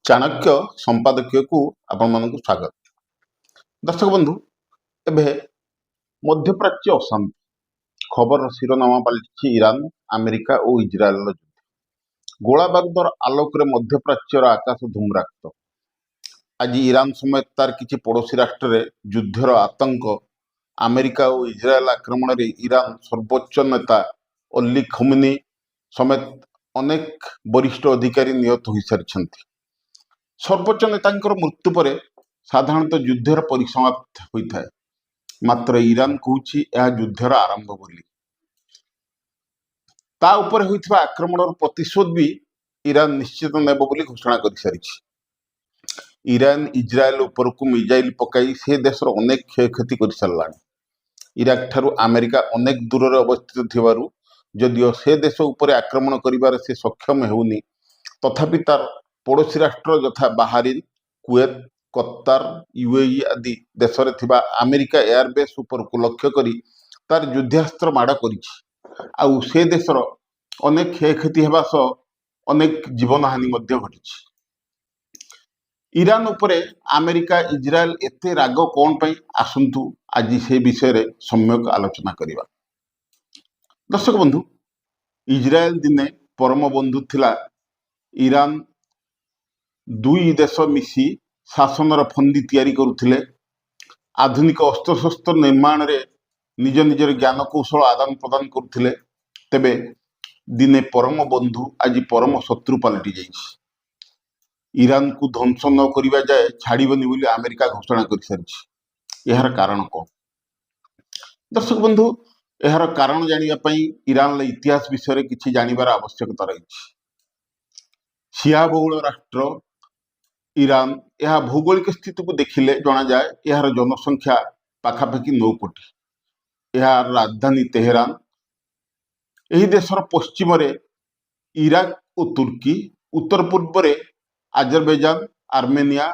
चाणक्य संपादकीय को आपण मानक स्वागत। दर्शक बंधु, एबे मध्यप्राच्य अशांति खबर शिरोनामा पलटि ईरान अमेरिका और इजराइल युद्ध। गोला बारूदर आलोक मध्यप्राच्यर आकाश धूम्राक्त। आज ईरान समेत तार किछि पड़ोसी राष्ट्र रे युद्धर आतंक, अमेरिका और इजराइल आक्रमण रे ईरान सर्वोच्च नेता अली खमेनी समेत अनेक वरिष्ठ अधिकारी निहत हो सारी। सर्वोच्च नेतांकर मृत्यु पर साधारणतः युद्धर परिसमाप्त होता है, मात्र ईरान कहूछि यह युद्धर आरंभ बोली। ता ऊपर होइथिबा आक्रमणर प्रतिशोध भी ईरान निश्चित नेब बोली घोषणा कर सारी। ईरान इजराइल ऊपर को मिसाइल पकाई से देशर अनेक क्षयक्षति कर सारलानी। इराक ठारू अमेरिका अनेक दूर अवस्थित थिबारु जदिओ से देश ऊपर आक्रमण करिबार से सक्षम हेउनी, तथापि तार पड़ोसी राष्ट्र यथा बाहरीन, कुवेत, कतार, यूएई आदि देश रे थिबा अमेरिका एयरबेस ऊपर को लक्ष्य करी तार युद्धास्त्र माड़ करिछि। आउ से देशर अनेक क्षयक्षति हेबा सह अनेक जीवन हानि मध्य घटिछि। ईरान उपरे अमेरिका इजराइल एते राग कौन पई, आसंतु आज से विषय रे सम्यक आलोचना करिबा। दर्शक बंधु, इजराइल दिने परम बंधु थिला ईरान। दुई देश मिसी शासनर फंदी तैयारी करुथिले। आधुनिक अस्त्रशस्त्र निर्माण रे निज निजर ज्ञान कौशल आदान प्रदान करुथिले। तेबे दिने परम बंधु आज परम शत्रु पलटि जाइछि। ईरान को ध्वंस न करिबा जाए छाड़िबनी बोली अमेरिका घोषणा कर सारिछि। एहार कारण कोन? दर्शक बंधु, एहार कारण जानिबा पई ईरान इतिहास विषय रे किछि जानिबार आवश्यकता रहिछि। शिया बहुल राष्ट्र ईरान, यह भौगोलिक स्थिति को देखिले जना जाए यार जनसंख्या पाखापाखि 9 कोटी। यार राजधानी तेहरान। यही देशर पश्चिम रे इराक और तुर्की, उत्तर पूर्व रे आजरबैजान, आर्मेनिया,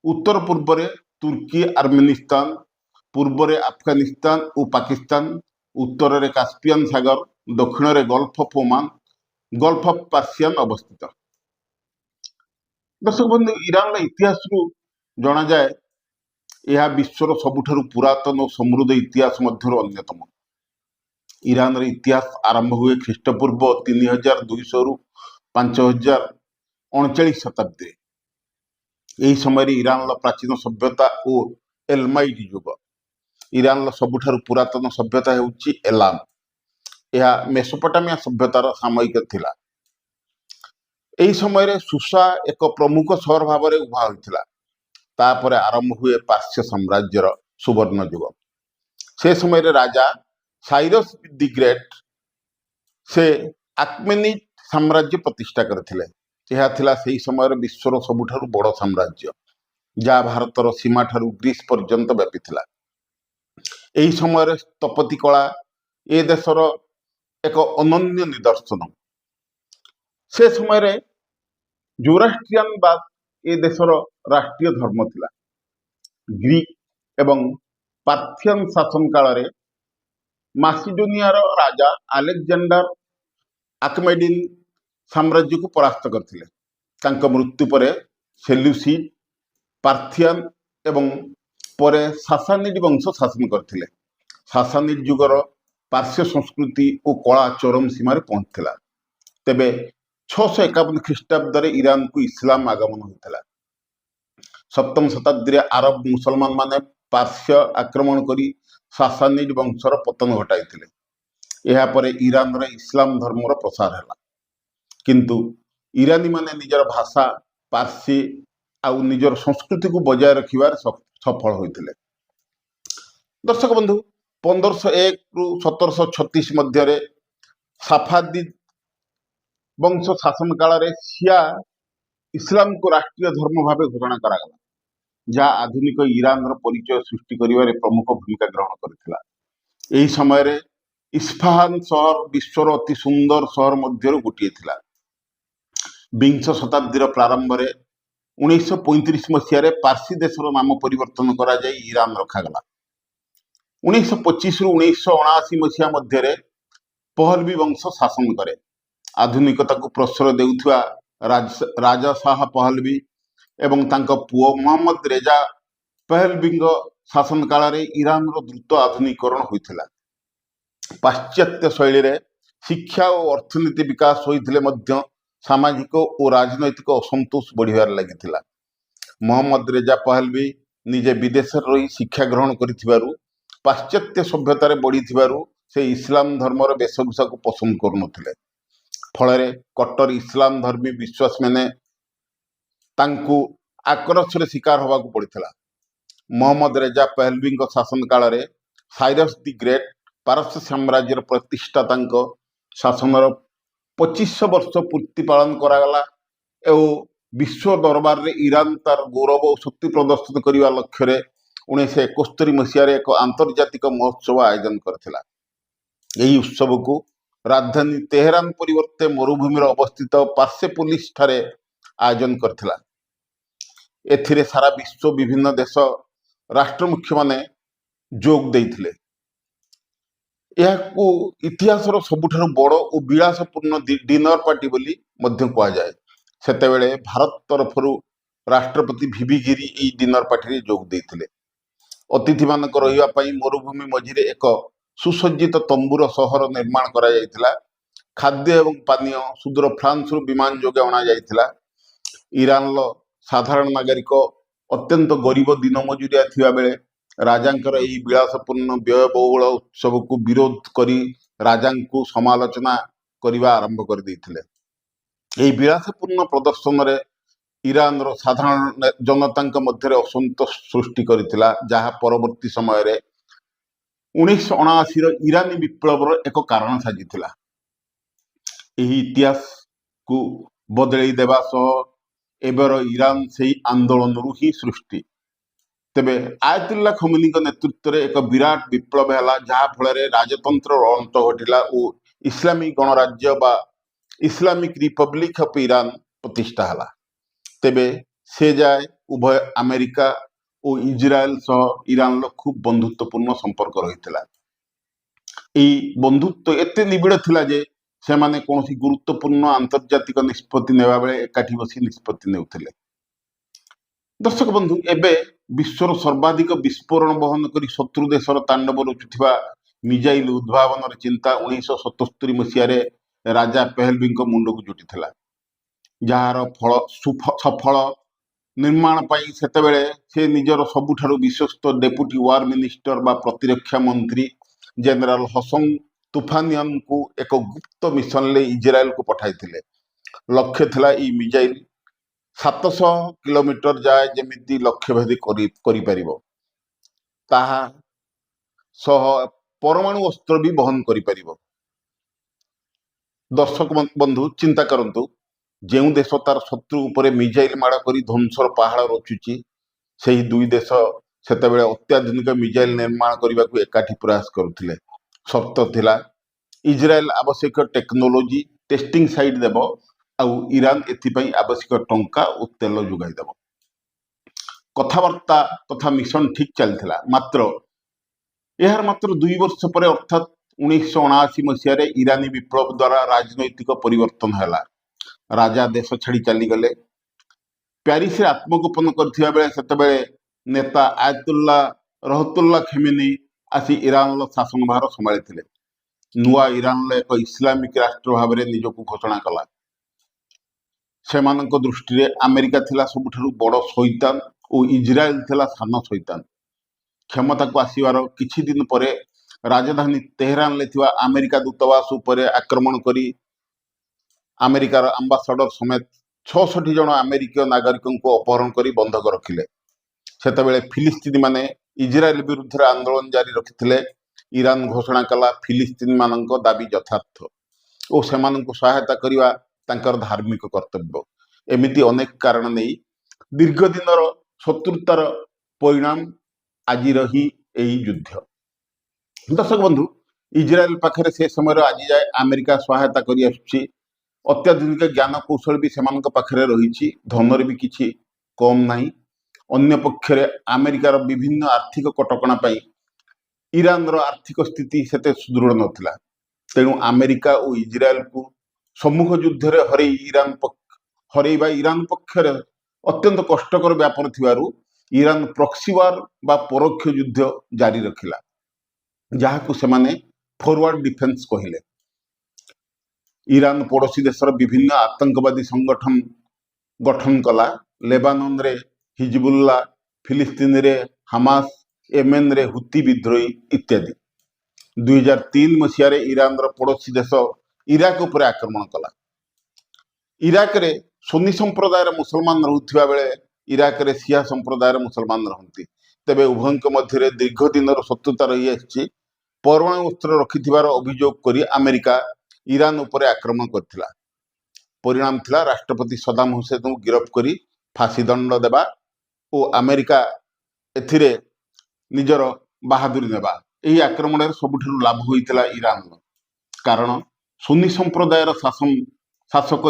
उत्तर पूर्व रे तुर्की, आर्मेनिस्तान, पूर्व रे अफगानिस्तान और पाकिस्तान, उत्तर रे कास्पियन सागर, दक्षिण रे gulf of Oman, gulf of Persian अवस्थित। दर्शक बंधु, ईरान इतिहास जना जाए यह विश्वर सबुठारु पुरातन और समृद्ध इतिहास मध्य अन्यतम। ईरान इतिहास आरंभ हुए ख्रीष्टपूर्व 3200 रु 5039 शताब्दी। यही समय ईरान प्राचीन सभ्यता और एलमाइट युग। ईरान सबुठारु पुरातन सभ्यता हेउछि एलाम। यह मेसोपोटामिया सभ्यतार सामयिक थिला। एही समय रे सुसा एक प्रमुख शहर भाव में उभा होइथिला। तापर आरंभ हुए पार्श्य साम्राज्यर सुवर्ण युग। से समय रे राजा साइरस दि ग्रेट से आक्मेनिड साम्राज्य प्रतिष्ठा करथिले। यह थिला सेही समय रे विश्वर सबुठारु बड़ साम्राज्य, जहा भारतर सीमा ठारु ग्रीस पर्यंत व्यापीथिला। एही समय रे स्थपति कला ए देशर एक अनन्य निदर्शन। से समय रे जोराष्ट्रियन बाद ए देशर राष्ट्रीय धर्म थिला। ग्रीक एवं पार्थियन शासन काल रे मासिडोनियार राजा अलेक्जेंडर आक्मेडिन साम्राज्य को परास्त करथिले। तांका मृत्यु परे सेल्यूसिड, पार्थियन एवं परे सासानिड वंश शासन करथिले। सासानिड युगर पार्श्य संस्कृति और कला चरम सीमार पहुंचला। तेबे 651 ख्रीष्टाब्द ईरान को इस्लाम आगमन होता। सप्तम शताब्दी आरब मुसलमान माने पार्श्य आक्रमण करी सासानिड वंशर पतन घटाई। यापर ईरान रे इस्लाम धर्मर प्रसार है। किंतु ईरानी माने निजर भाषा पार्सी आउ निजर संस्कृति को बजाय रखिबार सफल होइतिले। दर्शक बंधु, 1501 रु 1736 मध्य साफादी वंश शासन काल रे शिया इस्लाम को राष्ट्रीय धर्म भाव घोषणा करागला, जहाँ आधुनिक ईरान परिचय सृष्टि करिवारे प्रमुख भूमिका ग्रहण करथिला। एही समय रे इस्फहान शहर विश्वर अति सुंदर शहर मध्य गोटे थिला। विंश शताब्दीर प्रारंभ रे 1935 मसीह पार्सी देशर नाम परिवर्तन करा जाय ईरान रखागला। 1925 रु 1979 मसीहा मध्य पहलवी वंश शासन करे। आधुनिकता को प्रश्रय देउथुआ राजा शाह पहलवी ଏବଂ ତାଙ୍କ ପୁଅ ମହମ୍ମଦ ରେଜା ପହଲବୀଙ୍କ ଶାସନ କାଳରେ ଇରାନର ଦ୍ରୁତ ଆଧୁନିକରଣ ହୋଇଥିଲା। ପାଶ୍ଚାତ୍ୟ ଶୈଳୀରେ ଶିକ୍ଷା ଓ ଅର୍ଥନୀତି ବିକାଶ ହୋଇଥିଲେ ମଧ୍ୟ ସାମାଜିକ ଓ ରାଜନୈତିକ ଅସନ୍ତୋଷ ବଢ଼ିବାରେ ଲାଗିଥିଲା। ମହମ୍ମଦ ରେଜା ପହଲବୀ ନିଜେ ବିଦେଶରେ ରହି ଶିକ୍ଷା ଗ୍ରହଣ କରିଥିବାରୁ ପାଶ୍ଚାତ୍ୟ ସଭ୍ୟତାରେ ବଢ଼ିଥିବାରୁ ସେ ଇସଲାମ ଧର୍ମର ବେଶଭୂଷାକୁ ପସନ୍ଦ କରୁନଥିଲେ। ଫଳରେ କଟ୍ଟର ଇସଲାମ ଧର୍ମୀ ବିଶ୍ୱାସୀମାନେ ତାଙ୍କୁ ଆକ୍ରୋଶରେ ଶିକାର ହେବାକୁ ପଡ଼ିଥିଲା। ମହମ୍ମଦ ରେଜା ପହଲବୀଙ୍କ ଶାସନ କାଳରେ ସାଇରସ୍ ଦି ଗ୍ରେଟ୍ ପାରସ୍ୟ ସାମ୍ରାଜ୍ୟର ପ୍ରତିଷ୍ଠାତାଙ୍କ ଶାସନର 2500 ବର୍ଷ ପୂର୍ତ୍ତି ପାଳନ କରାଗଲା ଓ ବିଶ୍ୱ ଦରବାରରେ ଇରାନ ତାର ଗୌରବ ଓ ଶକ୍ତି ପ୍ରଦର୍ଶନ କରିବା ଲକ୍ଷ୍ୟରେ 1971 ମସିହାରେ ଏକ ଆନ୍ତର୍ଜାତିକ ମହୋତ୍ସବ ଆୟୋଜନ କରିଥିଲା। ଏହି ଉତ୍ସବକୁ ରାଜଧାନୀ ତେହେରାନ ପରିବର୍ତ୍ତେ ମରୁଭୂମିରେ ଅବସ୍ଥିତ ପାର୍ସେପୋଲିସ ଠାରେ ଆୟୋଜନ କରିଥିଲା। ଏଥିରେ ସାରା ବିଶ୍ୱ ବିଭିନ୍ନ ଦେଶ ରାଷ୍ଟ୍ର ମୁଖ୍ୟମାନେ ଯୋଗ ଦେଇଥିଲେ। ଏହାକୁ ଇତିହାସର ସବୁଠାରୁ ବଡ଼ ଓ ବିଳାସପୂର୍ଣ୍ଣ ଡିନର ପାର୍ଟି ବୋଲି ମଧ୍ୟ କୁହାଯାଏ। ସେତେବେଳେ ଭାରତ ତରଫରୁ ରାଷ୍ଟ୍ରପତି ଭିଭି ଗିରି ଏହି ଡିନର ପାର୍ଟିରେ ଯୋଗ ଦେଇଥିଲେ। ଅତିଥିମାନଙ୍କ ରହିବା ପାଇଁ ମରୁଭୂମି ମଝିରେ ଏକ ସୁସଜ୍ଜିତ ତମ୍ବୁର ସହର ନିର୍ମାଣ କରାଯାଇଥିଲା। ଖାଦ୍ୟ ଏବଂ ପାନୀୟ ସୁଦୂର ଫ୍ରାନ୍ସରୁ ବିମାନ ଯୋଗେ ଅଣାଯାଇଥିଲା। ଇରାନର ସାଧାରଣ ନାଗରିକ ଅତ୍ୟନ୍ତ ଗରିବ ଦିନ ମଜୁରିଆ ଥିବାବେଳେ ରାଜାଙ୍କର ଏହି ବିଳାସପୂର୍ଣ୍ଣ ବ୍ୟୟବହୁଳ ଉତ୍ସବକୁ ବିରୋଧ କରି ରାଜାଙ୍କୁ ସମାଲୋଚନା କରିବା ଆରମ୍ଭ କରିଦେଇଥିଲେ। ଏହି ବିଳାସପୂର୍ଣ୍ଣ ପ୍ରଦର୍ଶନରେ ଇରାନର ସାଧାରଣ ଜନତାଙ୍କ ମଧ୍ୟରେ ଅସନ୍ତୋଷ ସୃଷ୍ଟି କରିଥିଲା, ଯାହା ପରବର୍ତ୍ତୀ ସମୟରେ 1979ର ଇରାନୀ ବିପ୍ଳବର ଏକ କାରଣ ସାଜିଥିଲା। ଏହି ଇତିହାସକୁ ବଦଳେଇ ଦେବା ସହ ଏବେର ଇରାନ ସେହି ଆନ୍ଦୋଳନରୁ ହିଁ ସୃଷ୍ଟି। ତେବେ ଆୟତୁଲ୍ଲା ଖମେନୀଙ୍କ ନେତୃତ୍ୱରେ ଏକ ବିରାଟ ବିପ୍ଳବ ହେଲା, ଯାହା ଫଳରେ ରାଜତନ୍ତ୍ରର ଅନ୍ତ ଘଟିଲା ଓ ଇସଲାମିକ ଗଣରାଜ୍ୟ ବା ଇସଲାମିକ ରିପବ୍ଲିକ ଅଫ ଇରାନ ପ୍ରତିଷ୍ଠା ହେଲା। ତେବେ ସେ ଯାଏ ଉଭୟ ଆମେରିକା ଓ ଇସ୍ରାଏଲ ସହ ଇରାନର ଖୁବ୍ ବନ୍ଧୁତ୍ୱପୂର୍ଣ୍ଣ ସମ୍ପର୍କ ରହିଥିଲା। ଏହି ବନ୍ଧୁତ୍ୱ ଏତେ ନିବିଡ଼ ଥିଲା ଯେ ସେମାନେ କୌଣସି ଗୁରୁତ୍ୱପୂର୍ଣ୍ଣ ଆନ୍ତର୍ଜାତିକ ନିଷ୍ପତ୍ତି ନେବା ବେଳେ ଏକାଠି ବସି ନିଷ୍ପତ୍ତି ନେଉଥିଲେ। ଦର୍ଶକ ବନ୍ଧୁ, ଏବେ ବିଶ୍ୱର ସର୍ବାଧିକ ବିସ୍ଫୋରଣ ବହନ କରି ଶତ୍ରୁ ଦେଶର ତାଣ୍ଡବ ରଚୁଥିବା ମିଜାଇଲ ଉଦ୍ଭାବନର ଚିନ୍ତା 1977 ମସିହାରେ ରାଜା ପହଲବୀଙ୍କ ମୁଣ୍ଡକୁ ଜୁଟିଥିଲା, ଯାହାର ସଫଳ ନିର୍ମାଣ ପାଇଁ ସେତେବେଳେ ସେ ନିଜର ସବୁଠାରୁ ବିଶ୍ୱସ୍ତ ଡେପୁଟି ୱାର ମିନିଷ୍ଟର ବା ପ୍ରତିରକ୍ଷା ମନ୍ତ୍ରୀ ଜେନେରାଲ ହସନ ତୁଫାନିୟନଙ୍କୁ ଏକ ଗୁପ୍ତ ମିଶନରେ ଇସ୍ରାଏଲକୁ ପଠାଇଥିଲେ। ଲକ୍ଷ୍ୟ ଥିଲା ଏହି ମିଜାଇଲ 700 କିଲୋମିଟର ଯାଏ ଯେମିତି ଲକ୍ଷ୍ୟଭେଦୀ କରିପାରିବ, ତାହା ସହ ପରମାଣୁ ଅସ୍ତ୍ର ବି ବହନ କରିପାରିବ। ଦର୍ଶକ ବନ୍ଧୁ, ଚିନ୍ତା କରନ୍ତୁ, ଯେଉଁ ଦେଶ ତାର ଶତ୍ରୁ ଉପରେ ମିଜାଇଲ ମାଡ଼ କରି ଧ୍ୱଂସର ପାହାଡ଼ ରଚୁଛି, ସେହି ଦୁଇ ଦେଶ ସେତେବେଳେ ଅତ୍ୟାଧୁନିକ ମିଜାଇଲ ନିର୍ମାଣ କରିବାକୁ ଏକାଠି ପ୍ରୟାସ କରୁଥିଲେ। ସର୍ତ୍ତ ଥିଲା ଇସ୍ରାଏଲ ଆବଶ୍ୟକ ଟେକ୍ନୋଲୋଜି ଟେଷ୍ଟିଂ ସାଇଟ୍ ଦେବ ଆଉ ଇରାନ ଏଥିପାଇଁ ଆବଶ୍ୟକ ଟଙ୍କା ଓ ତେଲ ଯୋଗାଇ ଦେବ। କଥାବାର୍ତ୍ତା ତଥା ମିଶନ ଠିକ୍ ଚାଲିଥିଲା। ଏହାର ମାତ୍ର 2 ବର୍ଷ ପରେ ଅର୍ଥାତ୍ 1979 ମସିହାରେ ଇରାନୀ ବିପ୍ଳବ ଦ୍ୱାରା ରାଜନୈତିକ ପରିବର୍ତ୍ତନ ହେଲା। ରାଜା ଦେଶ ଛାଡ଼ି ଚାଲିଗଲେ। ପ୍ୟାରିସରେ ଆତ୍ମଗୋପନ କରିଥିବା ବେଳେ ସେତେବେଳେ ନେତା ଆୟତୁଲ୍ଲା ରହତୁଲ୍ଲା ଖେମେନି ଆସି ଇରାନର ଶାସନଭାର ସମ୍ଭାଳିଥିଲେ। ନୂଆ ଇରାନର ଏକ ଇସଲାମିକ ରାଷ୍ଟ୍ର ଭାବରେ ନିଜକୁ ଘୋଷଣା କଲା। ସେମାନଙ୍କ ଦୃଷ୍ଟିରେ ଆମେରିକା ଥିଲା ସବୁଠାରୁ ବଡ଼ ଶୈତାନ ଓ ଇସ୍ରାଏଲ ଥିଲା ସାନ ଶୈତାନ। କ୍ଷମତାକୁ ଆସିବାର କିଛି ଦିନ ପରେ ରାଜଧାନୀ ତେହେରାନରେ ଥିବା ଆମେରିକା ଦୂତାବାସ ଉପରେ ଆକ୍ରମଣ କରି ଆମେରିକାର ଆମ୍ବାସାଡର ସମେତ 66 ଜଣ ଆମେରିକୀୟ ନାଗରିକଙ୍କୁ ଅପହରଣ କରି ବନ୍ଧକ ରଖିଲେ। ସେତେବେଳେ ଫିଲିସ୍ତିନୀମାନେ ଇସ୍ରାଏଲ ବିରୁଦ୍ଧରେ ଆନ୍ଦୋଳନ ଜାରି ରଖିଥିଲେ। ଇରାନ ଘୋଷଣା କଲା ଫିଲିସ୍ତିନୀମାନଙ୍କ ଦାବି ଯଥାର୍ଥ ଓ ସେମାନଙ୍କୁ ସହାୟତା କରିବା ତାଙ୍କର ଧାର୍ମିକ କର୍ତ୍ତବ୍ୟ। ଏମିତି ଅନେକ କାରଣ ନେଇ ଦୀର୍ଘ ଦିନର ଶତ୍ରୁତାର ପରିଣାମ ଆଜିର ହିଁ ଏହି ଯୁଦ୍ଧ। ଦର୍ଶକ ବନ୍ଧୁ, ଇସ୍ରାଏଲ ପାଖରେ ସେ ସମୟରେ ଆଜି ଯାଏ ଆମେରିକା ସହାୟତା କରି ଆସୁଛି। ଅତ୍ୟାଧୁନିକ ଜ୍ଞାନ କୌଶଳ ବି ସେମାନଙ୍କ ପାଖରେ ରହିଛି। ଧନରେ ବି କିଛି କମ୍ ନାହିଁ। ଅନ୍ୟ ପକ୍ଷରେ ଆମେରିକାର ବିଭିନ୍ନ ଆର୍ଥିକ କଟକଣା ପାଇଁ ଇରାନର ଆର୍ଥିକ ସ୍ଥିତି ସେତେ ସୁଦୃଢ଼ ନଥିଲା। ତେଣୁ ଆମେରିକା ଓ ଇସ୍ରାଏଲକୁ ସମ୍ମୁଖ ଯୁଦ୍ଧରେ ହରେଇବା ଇରାନ ପକ୍ଷରେ अत्यंत कष्टकर व्यापार थिबारु ईरान प्रॉक्सी वार बा परोक्ष युद्ध जारी रखिला, जहाकु सेमाने फॉरवर्ड डिफेंस कहिले। ईरान पड़ोशी देशर विभिन्न आतंकवादी संगठन गठन कला। लेबानन रे हिजबुल्ला, फिलिस्तीन रे हमास, येमेन रे हुती विद्रोही इत्यादि। 2003 मसीह ईरान पड़ोशी देश इराक उपर आक्रमण कला। इराक रे सुन्नी संप्रदायर मुसलमान रहुथिबा बेले इराक रे शिया संप्रदायर मुसलमान रहंती। तेबे उभयଙ୍କ ମଧ୍ୟରେ दीर्घ दिनर शत्रुता रही आछि। परमाणु अस्त्र रखिथिबार अभियोग करी अमेरिका ईरान उपर आक्रमण करथिला। परिणाम थिला राष्ट्रपति सदाम हुसैन को गिरफ्त करी फांसी दंड देबा और अमेरिका एथिरे निजर बहादुरी नेबा। एही आक्रमण सबुठारु लाभ होइतिला ईरान, कारण सुन्नी संप्रदायर शासक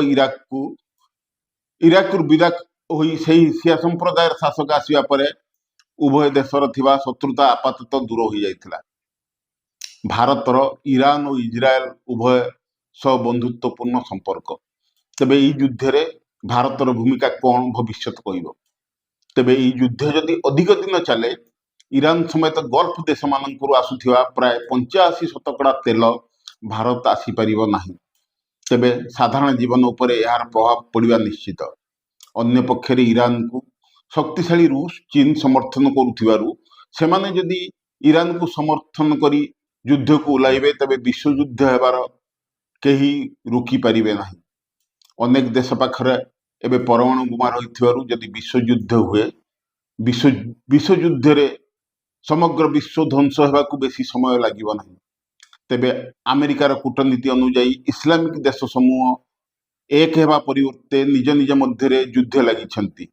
इराक विराक होई सेही शिया संप्रदायर शासक आसिबा परे उभय देशर थिबा शत्रुता आपातत दूर हो जाइतिला। भारतर ईरान और इजराएल उभय सह बंधुत्वपूर्ण संपर्क। तेबे ई युद्ध रे भारतर भूमिका कौन भविष्यत कहब। तेबे ई युद्ध जदि अधिक दिन चले ईरान समेत गल्फ देश मानकरू आसुथिबा प्राय 85 शतकड़ा तेल भारत आसी परिबो नाही। तेबे साधारण जीवन उपरे यार प्रभाव पड़िबा निश्चित। अन्य पक्षरे ईरान को शक्तिशाली रूस चीन समर्थन करुथिबारु सेमाने जदि ईरान को समर्थन करी युद्ध को उलाइबे तबे विश्व युद्ध हेबार केही रोकी पारिबे नाही। अनेक देश पाखरे एबे परमाणु बोमा रहिथिबारु जदि विश्व युद्ध हुए विश्व युद्ध रे समग्र विश्व ध्वंस हेबाकू बेसी समय लागिबो नाही। तेबे अमेरिकार कूटनीति अनुଯାयी इस्लामिक देश समूह एक हेबा परिवर्ते निज निज मध्य युद्ध लगी।